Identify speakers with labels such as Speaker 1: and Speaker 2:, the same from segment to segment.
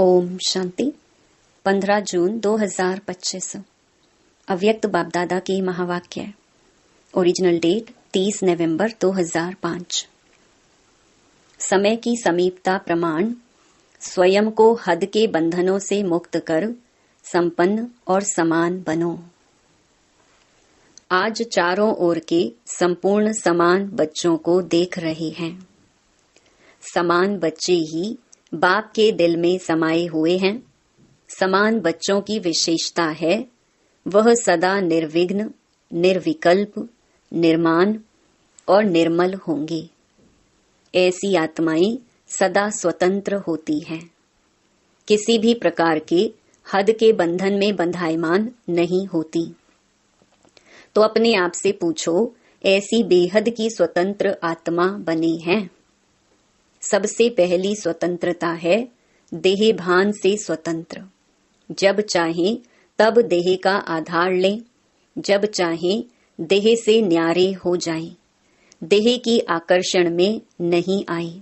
Speaker 1: ओम शांति। 15 जून 2025। अव्यक्त बाप दादा के महावाक्य। ओरिजिनल डेट 30 नवंबर 2005। समय की समीपता प्रमाण स्वयं को हद के बंधनों से मुक्त कर संपन्न और समान बनो। आज चारों ओर के संपूर्ण समान बच्चों को देख रहे हैं। समान बच्चे ही बाप के दिल में समाये हुए हैं। समान बच्चों की विशेषता है वह सदा निर्विघ्न, निर्विकल्प, निर्माण और निर्मल होंगे। ऐसी आत्माएं सदा स्वतंत्र होती हैं, किसी भी प्रकार के हद के बंधन में बंधायमान नहीं होती। तो अपने आप से पूछो, ऐसी बेहद की स्वतंत्र आत्मा बनी है। सबसे पहली स्वतंत्रता है देह भान से स्वतंत्र। जब चाहें तब देह का आधार लें, जब चाहें देह से न्यारे हो जाएं, देह की आकर्षण में नहीं आए।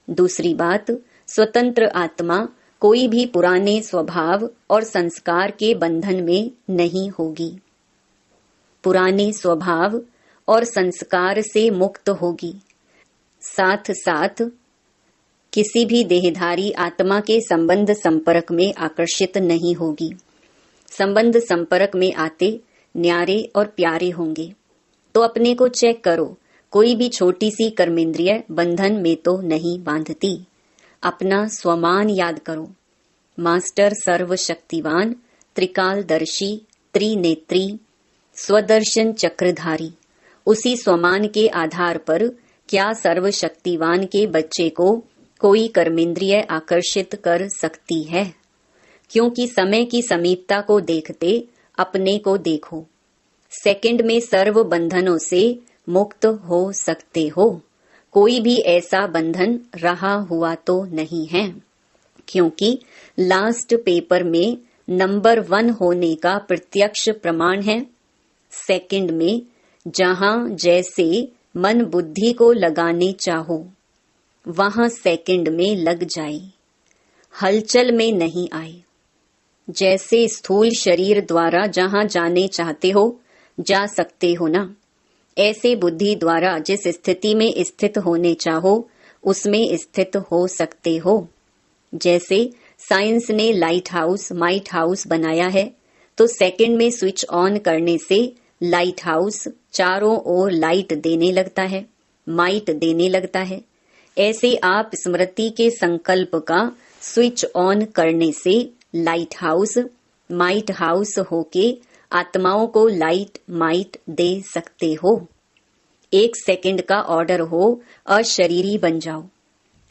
Speaker 1: दूसरी बात, स्वतंत्र आत्मा कोई भी पुराने स्वभाव और संस्कार के बंधन में नहीं होगी। पुराने स्वभाव और संस्कार से मुक्त होगी। साथ साथ किसी भी देहधारी आत्मा के संबंध संपर्क में आकर्षित नहीं होगी। संबंध संपर्क में आते न्यारे और प्यारे होंगे। तो अपने को चेक करो, कोई भी छोटी सी कर्मेंद्रिय बंधन में तो नहीं बांधती। अपना स्वमान याद करो। मास्टर सर्वशक्तिवान, त्रिकालदर्शी, त्रिनेत्री, स्वदर्शन चक्रधारी। उसी स्वमान के आधार पर क्या सर्वशक्तिवान के बच्चे को कोई कर्मेंद्रिय आकर्षित कर सकती है? क्योंकि समय की समीपता को देखते अपने को देखो। सेकंड में सर्व बंधनों से मुक्त हो सकते हो। कोई भी ऐसा बंधन रहा हुआ तो नहीं है, क्योंकि लास्ट पेपर में नंबर 1 होने का प्रत्यक्ष प्रमाण है। सेकंड में जहां जैसे मन बुद्धि को लगाने चाहो वहां सेकंड में लग जाए, हलचल में नहीं आए। जैसे स्थूल शरीर द्वारा जहां जाने चाहते हो जा सकते हो ना, ऐसे बुद्धि द्वारा जिस स्थिति में स्थित होने चाहो उसमें स्थित हो सकते हो। जैसे साइंस ने लाइट हाउस माइट हाउस बनाया है, तो सेकंड में स्विच ऑन करने से लाइट हाउस चारों ओर लाइट देने लगता है, माइट देने लगता है। ऐसे आप स्मृति के संकल्प का स्विच ऑन करने से लाइट हाउस माइट हाउस होके आत्माओं को लाइट माइट दे सकते हो। 1 सेकंड का ऑर्डर हो, अशरीरी बन जाओ।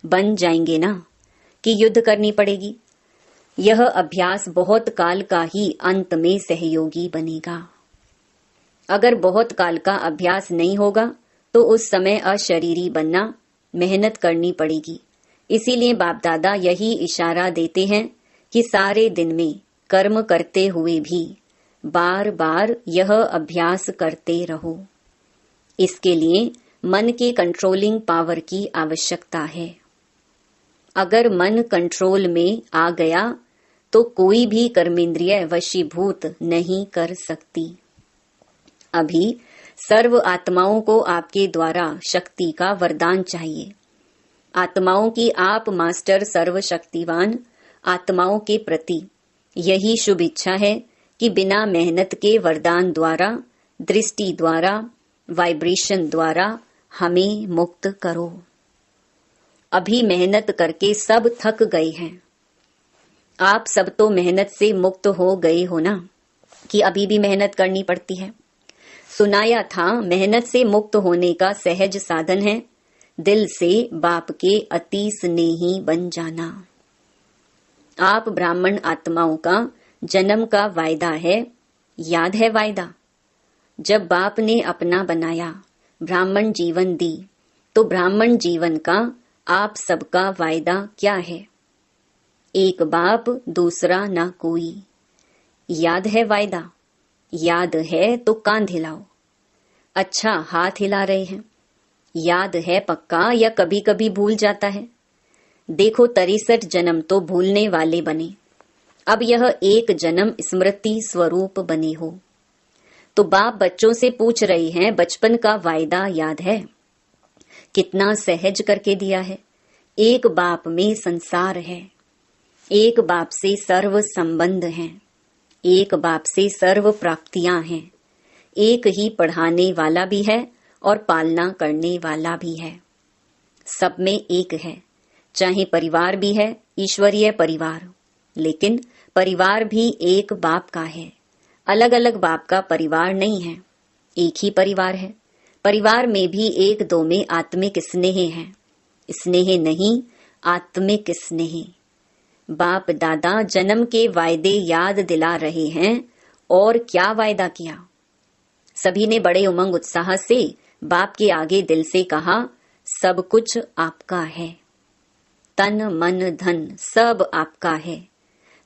Speaker 1: बन जाएंगे ना कि युद्ध करनी पड़ेगी? यह अभ्यास बहुत काल का ही अंत में सहयोगी बनेगा। अगर बहुत काल का अभ्यास नहीं होगा तो उस समय अशरीरी बनना मेहनत करनी पड़ेगी। इसीलिए बाप दादा यही इशारा देते हैं कि सारे दिन में कर्म करते हुए भी बार बार यह अभ्यास करते रहो। इसके लिए मन के कंट्रोलिंग पावर की आवश्यकता है। अगर मन कंट्रोल में आ गया तो कोई भी कर्मेंद्रिय वशीभूत नहीं कर सकती। अभी सर्व आत्माओं को आपके द्वारा शक्ति का वरदान चाहिए। आत्माओं की आप मास्टर सर्वशक्तिवान आत्माओं के प्रति यही शुभ इच्छा है कि बिना मेहनत के वरदान द्वारा, दृष्टि द्वारा, वाइब्रेशन द्वारा हमें मुक्त करो। अभी मेहनत करके सब थक गए हैं। आप सब तो मेहनत से मुक्त हो गए हो ना, कि अभी भी मेहनत करनी पड़ती है? सुनाया था मेहनत से मुक्त होने का सहज साधन है दिल से बाप के अति स्नेही बन जाना। आप ब्राह्मण आत्माओं का जन्म का वायदा है, याद है वायदा? जब बाप ने अपना बनाया, ब्राह्मण जीवन दी, तो ब्राह्मण जीवन का आप सबका वायदा क्या है? एक बाप दूसरा ना कोई। याद है वायदा? याद है तो कान हिलाओ। अच्छा, हाथ हिला रहे हैं। याद है पक्का या कभी कभी भूल जाता है? देखो 63 जन्म तो भूलने वाले बने, अब यह एक जन्म स्मृति स्वरूप बने हो। तो बाप बच्चों से पूछ रही हैं, बचपन का वायदा याद है? कितना सहज करके दिया है। एक बाप में संसार है, एक बाप से सर्व संबंध हैं, एक बाप से सर्व प्राप्तियां हैं, एक ही पढ़ाने वाला भी है और पालना करने वाला भी है। सब में एक है, चाहे परिवार भी है, ईश्वरीय परिवार, लेकिन परिवार भी एक बाप का है, अलग अलग बाप का परिवार नहीं है, एक ही परिवार है। परिवार में भी एक दो में आत्मिक स्नेह है, स्नेह नहीं आत्मिक स्नेह। बाप दादा जन्म के वायदे याद दिला रहे हैं। और क्या वायदा किया? सभी ने बड़े उमंग उत्साह से बाप के आगे दिल से कहा, सब कुछ आपका है, तन मन धन सब आपका है।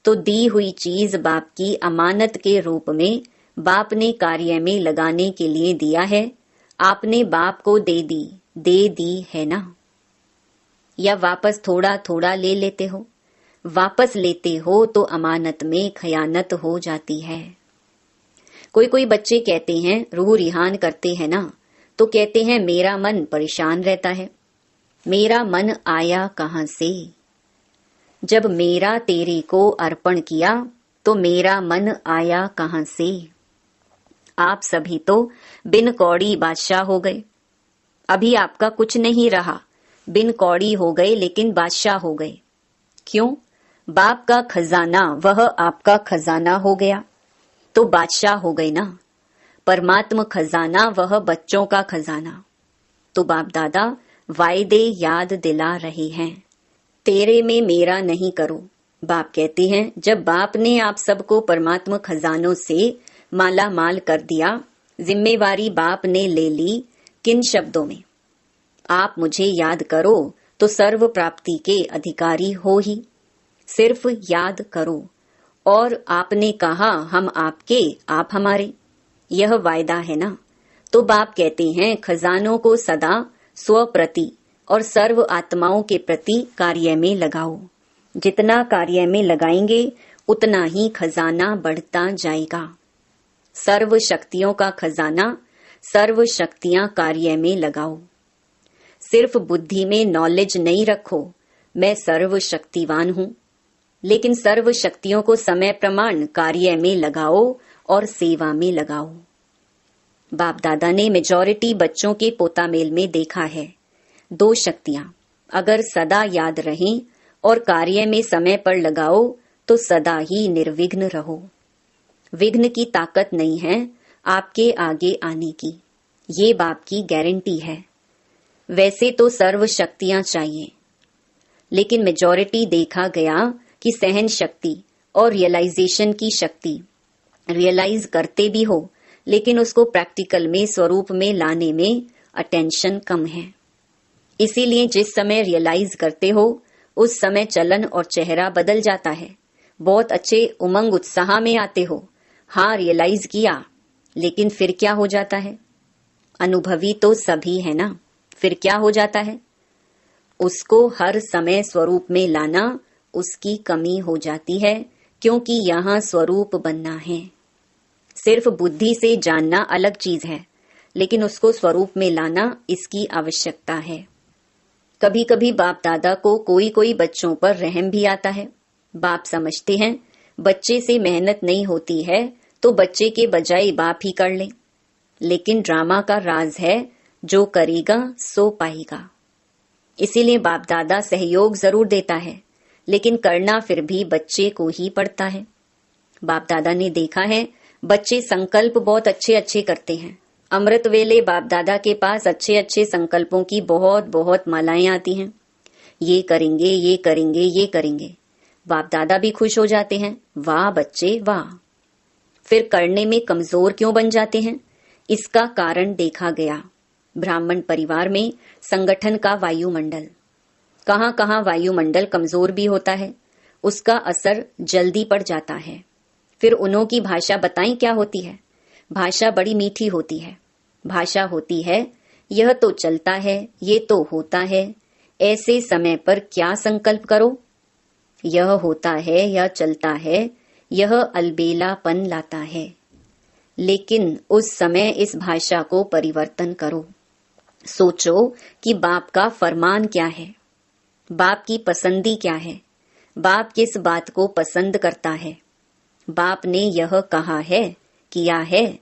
Speaker 1: तो दी हुई चीज बाप की अमानत के रूप में बाप ने कार्य में लगाने के लिए दिया है। आपने बाप को दे दी है ना? या वापस थोड़ा थोड़ा ले लेते हो? वापस लेते हो तो अमानत में खयानत हो जाती है। कोई कोई बच्चे कहते हैं, रूह रिहान करते हैं ना, तो कहते हैं मेरा मन परेशान रहता है। मेरा मन आया कहां से? जब मेरा तेरे को अर्पण किया तो मेरा मन आया कहां से? आप सभी तो बिन कौड़ी बादशाह हो गए। अभी आपका कुछ नहीं रहा, बिन कौड़ी हो गए लेकिन बादशाह हो गए। क्यों? बाप का खजाना वह आपका खजाना हो गया तो बादशाह हो गए ना। परमात्मा खजाना वह बच्चों का खजाना। तो बाप दादा वायदे याद दिला रहे हैं, तेरे में मेरा नहीं करो। बाप कहते हैं, जब बाप ने आप सबको परमात्मा खजानों से माला माल कर दिया, जिम्मेवारी बाप ने ले ली। किन शब्दों में? आप मुझे याद करो तो सर्व प्राप्ति के अधिकारी हो ही। सिर्फ याद करो। और आपने कहा हम आपके, आप हमारे, यह वायदा है ना। तो बाप कहते हैं, खजानों को सदा स्व प्रति और सर्व आत्माओं के प्रति कार्य में लगाओ। जितना कार्य में लगाएंगे उतना ही खजाना बढ़ता जाएगा। सर्व शक्तियों का खजाना, सर्व शक्तियां कार्य में लगाओ। सिर्फ बुद्धि में नॉलेज नहीं रखो, मैं सर्व शक्तिवान हूं, लेकिन सर्व शक्तियों को समय प्रमाण कार्य में लगाओ और सेवा में लगाओ। बाप दादा ने मेजॉरिटी बच्चों के पोता मेल में देखा है, दो शक्तियां अगर सदा याद रहें और कार्य में समय पर लगाओ तो सदा ही निर्विघ्न रहो। विघ्न की ताकत नहीं है आपके आगे आने की, ये बाप की गारंटी है। वैसे तो सर्व शक्तियां चाहिए, लेकिन मेजॉरिटी देखा गया कि सहन शक्ति और रियलाइजेशन की शक्ति, रियलाइज करते भी हो लेकिन उसको प्रैक्टिकल में स्वरूप में लाने में अटेंशन कम है। इसीलिए जिस समय रियलाइज करते हो उस समय चलन और चेहरा बदल जाता है। बहुत अच्छे उमंग उत्साह में आते हो, हाँ रियलाइज किया, लेकिन फिर क्या हो जाता है? अनुभवी तो सभी है ना, फिर क्या हो जाता है? उसको हर समय स्वरूप में लाना उसकी कमी हो जाती है, क्योंकि यहाँ स्वरूप बनना है। सिर्फ बुद्धि से जानना अलग चीज है, लेकिन उसको स्वरूप में लाना इसकी आवश्यकता है। कभी कभी बाप दादा को कोई कोई बच्चों पर रहम भी आता है। बाप समझते हैं बच्चे से मेहनत नहीं होती है तो बच्चे के बजाय बाप ही कर ले, लेकिन ड्रामा का राज है जो करेगा सो पाएगा। इसीलिए बाप दादा सहयोग जरूर देता है, लेकिन करना फिर भी बच्चे को ही पड़ता है। बाप दादा ने देखा है बच्चे संकल्प बहुत अच्छे अच्छे करते हैं। अमृत वेले बाप दादा के पास अच्छे अच्छे संकल्पों की बहुत बहुत मालाएं आती हैं। ये करेंगे, ये करेंगे, ये करेंगे। बाप दादा भी खुश हो जाते हैं, वाह बच्चे वाह। फिर करने में कमजोर क्यों बन जाते हैं? इसका कारण देखा गया। ब्राह्मण परिवार में संगठन का वायुमंडल, कहां कहां वायुमंडल कमजोर भी होता है, उसका असर जल्दी पड़ जाता है। फिर उन्हों की भाषा बताएं क्या होती है? भाषा बड़ी मीठी होती है। भाषा होती है, यह तो चलता है, ये तो होता है, ऐसे समय पर क्या संकल्प करो? यह होता है, यह चलता है, यह अलबेलापन लाता है। लेकिन उस समय इस भाषा को परिवर्तन करो। सोचो कि बाप का फरमान क्या है, बाप की पसंदी क्या है, बाप किस बात को पसंद करता है। बाप ने यह कहा है, किया है।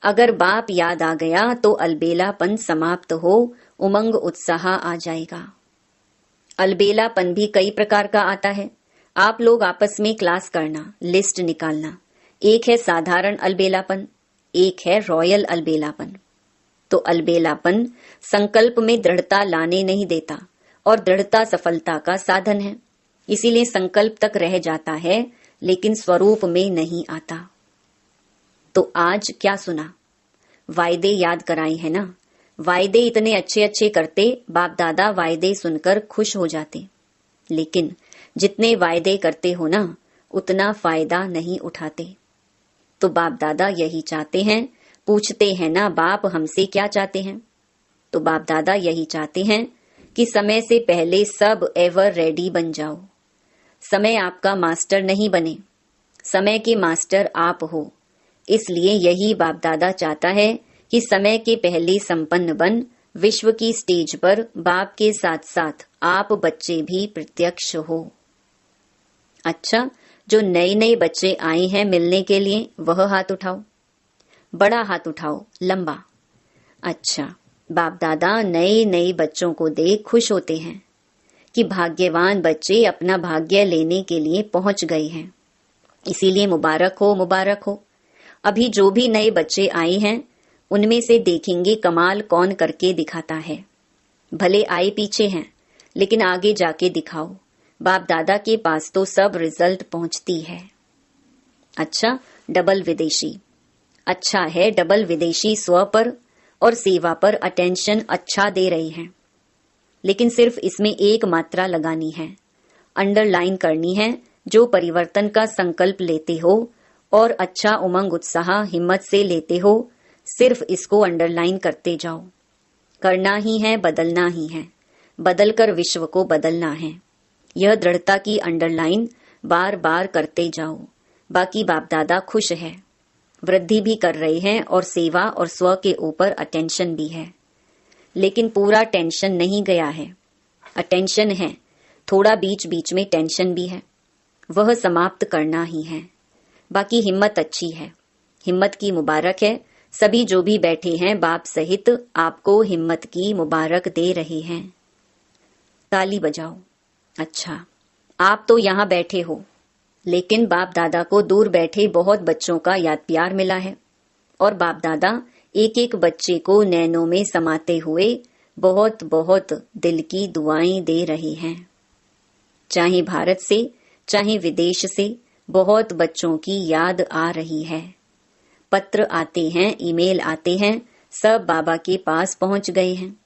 Speaker 1: अगर बाप याद आ गया तो अलबेलापन समाप्त हो, उमंग उत्साह आ जाएगा। अलबेलापन भी कई प्रकार का आता है। आप लोग आपस में क्लास करना, लिस्ट निकालना। एक है साधारण अलबेलापन, एक है रॉयल अलबेलापन। तो अलबेलापन संकल्प में दृढ़ता लाने नहीं देता और दृढ़ता सफलता का साधन है। इसीलिए संकल्प तक रह जाता है, लेकिन स्वरूप में नहीं आता। तो आज क्या सुना? वायदे याद कराए हैं ना। वायदे इतने अच्छे अच्छे करते, बाप दादा वायदे सुनकर खुश हो जाते। लेकिन जितने वायदे करते हो ना, उतना फायदा नहीं उठाते। तो बाप दादा यही चाहते हैं। पूछते हैं ना, बाप हमसे क्या चाहते हैं? तो बाप दादा यही चाहते हैं कि समय से पहले सब एवर रेडी बन जाओ। समय आपका मास्टर नहीं बने, समय के मास्टर आप हो। इसलिए यही बाप दादा चाहता है कि समय के पहले संपन्न बन विश्व की स्टेज पर बाप के साथ साथ आप बच्चे भी प्रत्यक्ष हो। अच्छा, जो नए नए बच्चे आए हैं मिलने के लिए, वह हाथ उठाओ। बड़ा हाथ उठाओ, लंबा। अच्छा, बाप दादा नए नए बच्चों को देख खुश होते हैं कि भाग्यवान बच्चे अपना भाग्य लेने के लिए पहुंच गए हैं। इसीलिए मुबारक हो, मुबारक हो। अभी जो भी नए बच्चे आए हैं, उनमें से देखेंगे कमाल कौन करके दिखाता है। भले आए पीछे हैं, लेकिन आगे जाके दिखाओ। बाप दादा के पास तो सब रिजल्ट पहुंचती है। अच्छा, डबल विदेशी। अच्छा है, डबल विदेशी स्व पर और सेवा पर अटेंशन अच्छा दे रही हैं। लेकिन सिर्फ इसमें एक मात्रा लगानी है, अंडरलाइन करनी है। जो परिवर्तन का संकल्प लेते हो और अच्छा उमंग उत्साह हिम्मत से लेते हो, सिर्फ इसको अंडरलाइन करते जाओ। करना ही है, बदलना ही है, बदलकर विश्व को बदलना है। यह दृढ़ता की अंडरलाइन बार बार करते जाओ। बाकी बाप दादा खुश है, वृद्धि भी कर रहे हैं और सेवा और स्व के ऊपर अटेंशन भी है। लेकिन पूरा टेंशन नहीं गया है। अटेंशन है, थोड़ा बीच बीच में टेंशन भी है, वह समाप्त करना ही है। बाकी हिम्मत अच्छी है, हिम्मत की मुबारक है। सभी जो भी बैठे हैं बाप सहित आपको हिम्मत की मुबारक दे रहे हैं। ताली बजाओ। अच्छा, आप तो यहाँ बैठे हो, लेकिन बाप दादा को दूर बैठे बहुत बच्चों का याद प्यार मिला है और बाप दादा एक एक बच्चे को नैनों में समाते हुए बहुत बहुत दिल की दुआएं दे रहे हैं। चाहे भारत से चाहे विदेश से बहुत बच्चों की याद आ रही है। पत्र आते हैं, ईमेल आते हैं, सब बाबा के पास पहुंच गए हैं।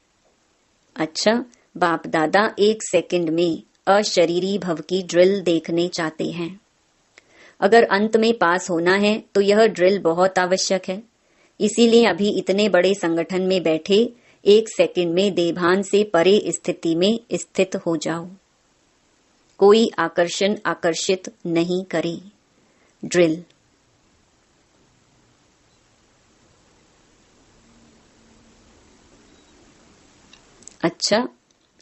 Speaker 1: अच्छा, बाप दादा 1 सेकंड में अशरीरी भव की ड्रिल देखने चाहते हैं। अगर अंत में पास होना है तो यह ड्रिल बहुत आवश्यक है। इसीलिए अभी इतने बड़े संगठन में बैठे 1 सेकंड में देभान से परे स्थिति में स्थित हो जाओ। कोई आकर्षण आकर्षित नहीं करे। ड्रिल। अच्छा,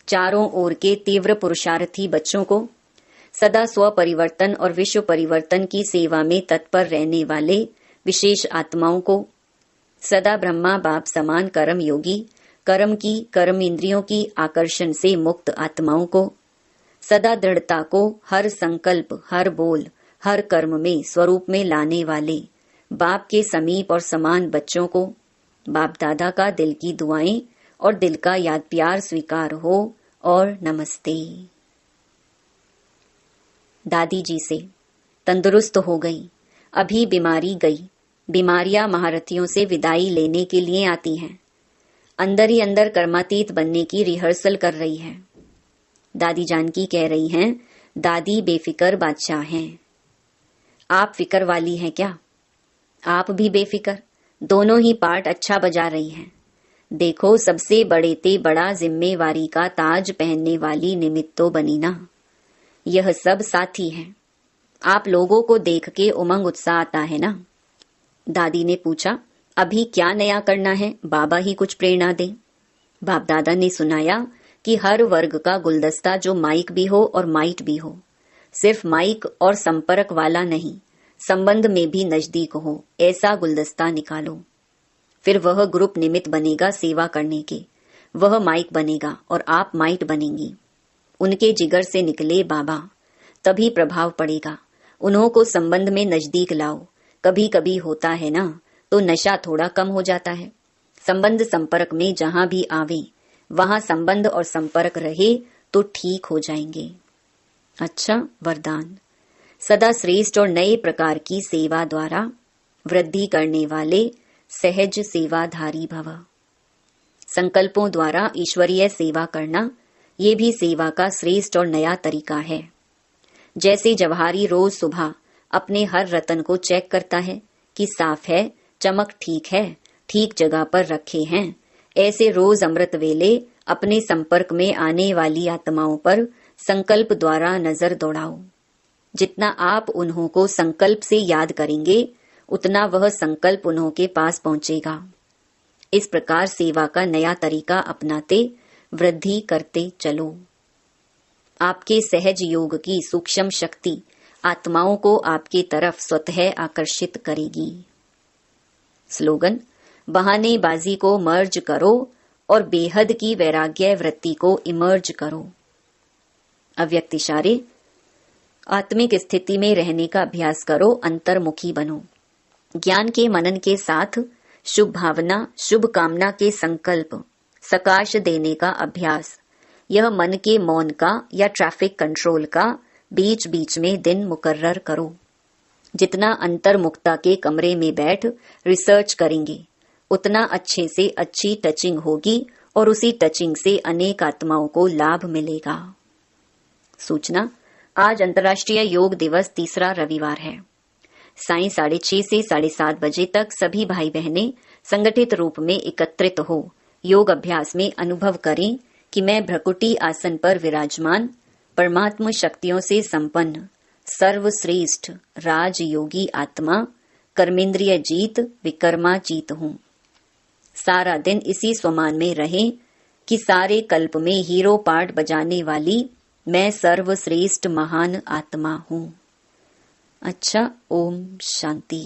Speaker 1: चारों ओर के तीव्र पुरुषार्थी बच्चों को, सदा स्व परिवर्तन और विश्व परिवर्तन की सेवा में तत्पर रहने वाले विशेष आत्माओं को, सदा ब्रह्मा बाप समान कर्म योगी, कर्म की, कर्म इंद्रियों की आकर्षण से मुक्त आत्माओं को, सदा दृढ़ता को हर संकल्प, हर बोल, हर कर्म में स्वरूप में लाने वाले बाप के समीप और समान बच्चों को, बाप दादा का दिल की दुआएं और दिल का याद प्यार स्वीकार हो और नमस्ते। दादी जी से तंदुरुस्त हो गई, अभी बीमारी गई। बीमारियां महारथियों से विदाई लेने के लिए आती हैं। अंदर ही अंदर कर्मातीत बनने की रिहर्सल कर रही है। दादी जानकी कह रही हैं, दादी बेफिक्र बादशाह हैं। आप फिक्र वाली हैं क्या? आप भी बेफिक्र, दोनों ही पार्ट अच्छा बजा रही हैं। देखो, सबसे बड़े ते बड़ा जिम्मेवारी का ताज पहनने वाली निमित्तो बनी ना। यह सब साथी हैं। आप लोगों को देख के उमंग उत्साह आता है ना। दादी ने पूछा, अभी क्या नया करना है, बाबा ही कुछ प्रेरणा दें। बाप दादा ने सुनाया कि हर वर्ग का गुलदस्ता जो माइक भी हो और माइट भी हो, सिर्फ माइक और संपर्क वाला नहीं, संबंध में भी नजदीक हो, ऐसा गुलदस्ता निकालो। फिर वह ग्रुप निमित्त बनेगा सेवा करने के, वह माइक बनेगा और आप माइट बनेंगी। उनके जिगर से निकले बाबा, तभी प्रभाव पड़ेगा। उन्हों को संबंध में नजदीक लाओ। कभी कभी होता है ना, तो नशा थोड़ा कम हो जाता है। संबंध संपर्क में जहां भी आवे, वहां संबंध और संपर्क रहे तो ठीक हो जाएंगे। अच्छा वरदान, सदा श्रेष्ठ और नए प्रकार की सेवा द्वारा वृद्धि करने वाले सहज सेवाधारी भव। संकल्पों द्वारा ईश्वरीय सेवा करना, ये भी सेवा का श्रेष्ठ और नया तरीका है। जैसे जवाहरी रोज सुबह अपने हर रतन को चेक करता है कि साफ है, चमक ठीक है, ठीक जगह पर रखे हैं, ऐसे रोज अमृत वेले अपने संपर्क में आने वाली आत्माओं पर संकल्प द्वारा नजर दौड़ाओ। जितना आप उन्हों को संकल्प से याद करेंगे, उतना वह संकल्प उन्हों के पास पहुंचेगा। इस प्रकार सेवा का नया तरीका अपनाते वृद्धि करते चलो। आपके सहज योग की सूक्ष्म शक्ति आत्माओं को आपके तरफ स्वतः आकर्षित करेगी। स्लोगन, बहानेबाजी को मर्ज करो और बेहद की वैराग्य वृत्ति को इमर्ज करो। अव्यक्त इशारे, आत्मिक स्थिति में रहने का अभ्यास करो, अंतर्मुखी बनो। ज्ञान के मनन के साथ शुभ भावना, शुभ कामना के संकल्प, सकाश देने का अभ्यास, यह मन के मौन का या ट्रैफिक कंट्रोल का बीच बीच में दिन मुकर्रर करो। जितना अंतर्मुखता के कमरे में बैठ रिसर्च करेंगे, उतना अच्छे से अच्छी टचिंग होगी और उसी टचिंग से अनेक आत्माओं को लाभ मिलेगा। सूचना, आज अंतर्राष्ट्रीय योग दिवस तीसरा रविवार है। सायं 6:30 से 7:30 बजे तक सभी भाई बहनें संगठित रूप में एकत्रित हो योग अभ्यास में अनुभव करें कि मैं भ्रकुटी आसन पर विराजमान परमात्म शक्तियों से संपन्न सर्वश्रेष्ठ राजयोगी आत्मा कर्मेंद्रिय जीत विकर्मा जीत हूँ। सारा दिन इसी स्वमान में रहें कि सारे कल्प में हीरो पार्ट बजाने वाली मैं सर्वश्रेष्ठ महान आत्मा हूँ। अच्छा, ओम शांति।